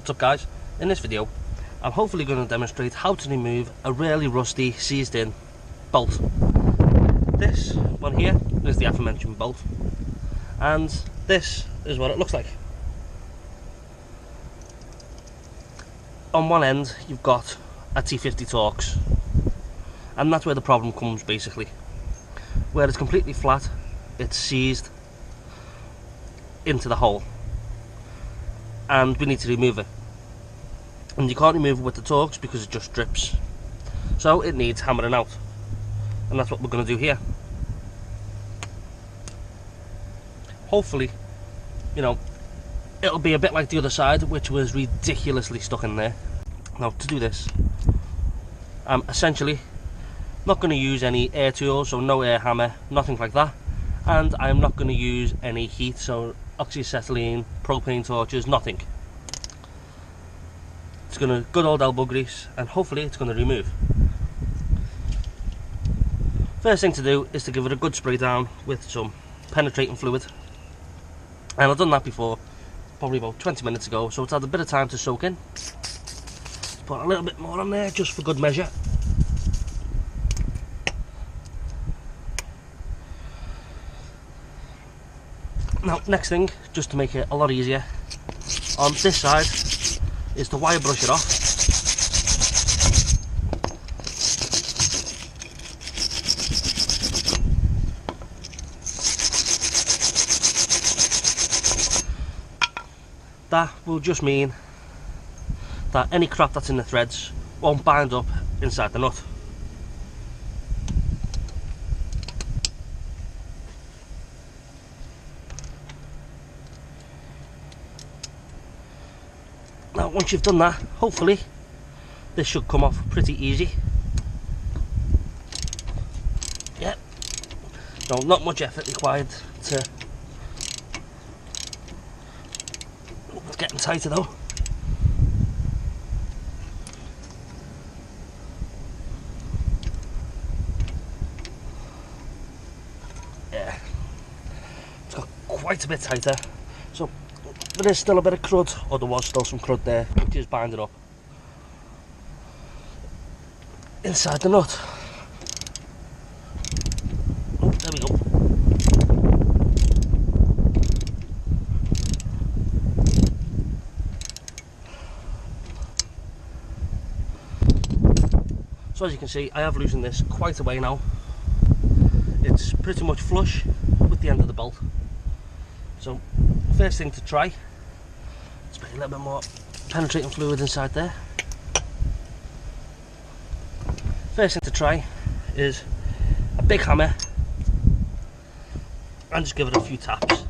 What's up guys, in this video I'm hopefully going to demonstrate how to remove a really rusty seized in bolt. This one here is the aforementioned bolt and this is what it looks like. On one end you've got a T50 Torx and that's where the problem comes basically. Where it's completely flat, it's seized into the hole and we need to remove it. And you can't remove it with the Torx because it just drips. So it needs hammering out. And that's what we're going to do here. Hopefully, you know, it'll be a bit like the other side, which was ridiculously stuck in there. Now to do this, I'm essentially not going to use any air tools, so no air hammer, nothing like that. And I'm not going to use any heat, so oxyacetylene, propane torches, nothing. It's going to good old elbow grease and hopefully it's going to remove. First thing to do is to give it a good spray down with some penetrating fluid. And I've done that before, probably about 20 minutes ago, so it's had a bit of time to soak in. Put a little bit more on there just for good measure. Now, next thing, just to make it a lot easier, on this side is to wire brush it off. That will just mean that any crap that's in the threads won't bind up inside the nut. Now once you've done that, hopefully this should come off pretty easy. Yep. No, not much effort required to... Oh, it's getting tighter though. Yeah. It's got quite a bit tighter. So there is still a bit of crud, or there was still some crud there, which is binding up inside the nut. Oh, there we go. So as you can see, I have loosened this quite a way now. It's pretty much flush with the end of the bolt. So first thing to try, spray a little bit more penetrating fluid inside there. First thing to try is a big hammer and just give it a few taps.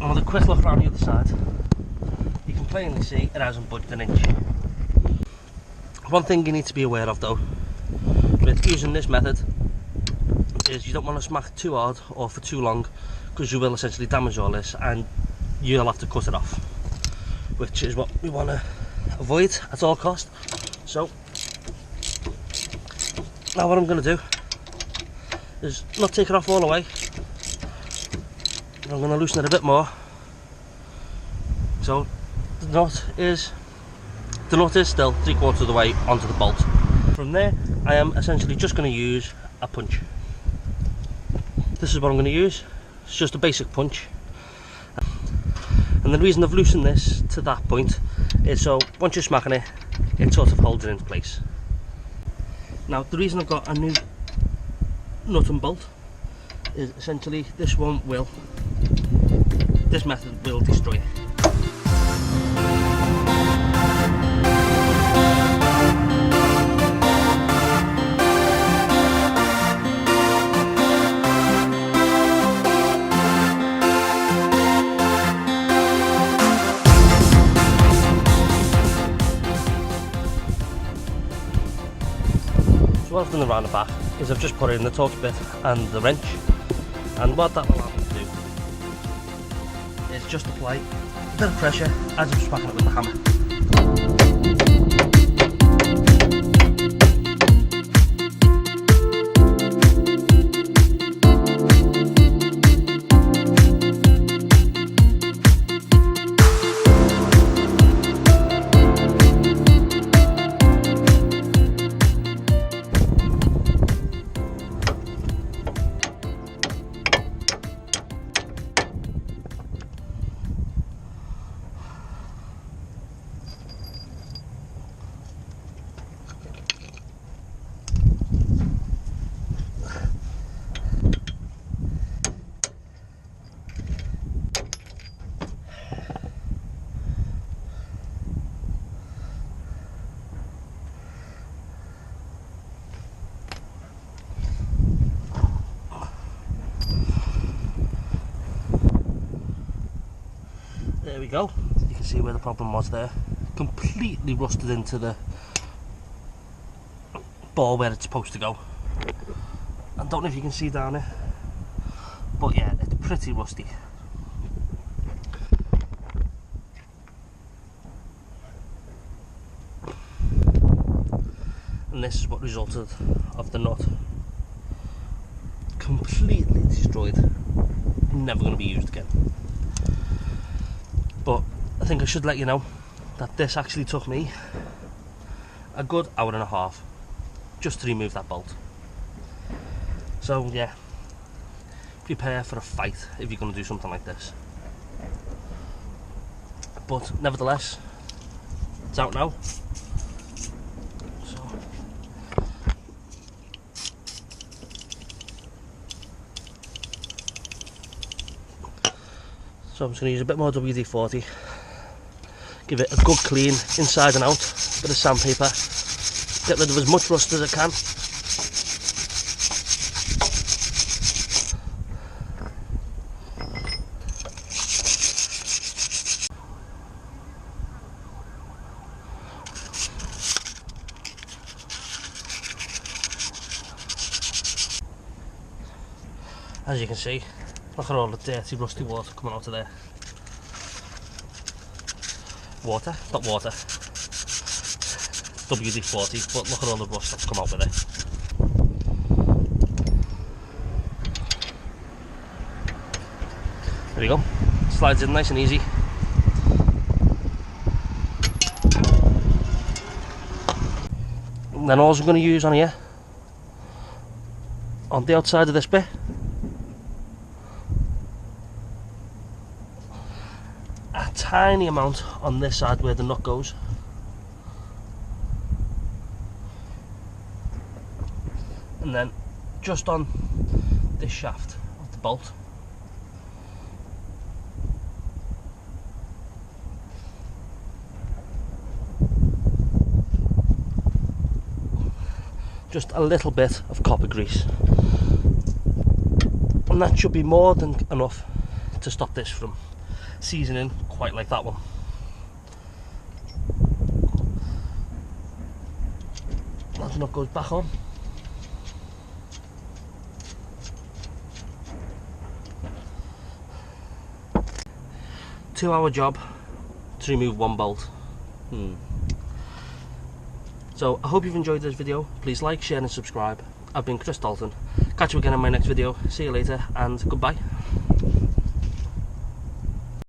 And with a quick look around the other side, you can plainly see it hasn't budged an inch. One thing you need to be aware of though, with using this method, is you don't want to smack too hard or for too long, because you will essentially damage all this and you'll have to cut it off, which is what we want to avoid at all cost. So now what I'm going to do is not take it off all the way. I'm going to loosen it a bit more. So the nut is still 3/4 of the way onto the bolt. From there I am essentially just going to use a punch. This is what I'm going to use. It's just a basic punch. And the reason I've loosened this to that point is so once you're smacking it, it sort of holds it into place. Now the reason I've got a new nut and bolt is essentially this method will destroy it. So what I've done around the back is I've just put in the Torx bit and the wrench, and what that will allow me to do is just apply a bit of pressure as I'm smacking it with the hammer. There we go. You can see where the problem was there. Completely rusted into the ball where it's supposed to go. I don't know if you can see down there, but yeah, it's pretty rusty. And this is what resulted of the nut. Completely destroyed. Never going to be used again. But I think I should let you know that this actually took me a good hour and a half just to remove that bolt. So yeah, prepare for a fight if you're going to do something like this. But nevertheless, it's out now. So I'm just going to use a bit more WD-40, give it a good clean inside and out, bit of sandpaper, get rid of as much rust as I can. As you can see, look at all the dirty rusty water coming out of there. Water, not water. WD-40, but look at all the rust that's come out with it. There we go. Slides in nice and easy. And then all I'm going to use on here, on the outside of this bit, a tiny amount on this side where the nut goes, and then just on this shaft of the bolt. Just a little bit of copper grease, and that should be more than enough to stop this from seasoning quite like that one. That nut goes back on. Two-hour job to remove one bolt. So I hope you've enjoyed this video. Please like, share and subscribe. I've been Chris Dalton. Catch you again in my next video. See you later and goodbye.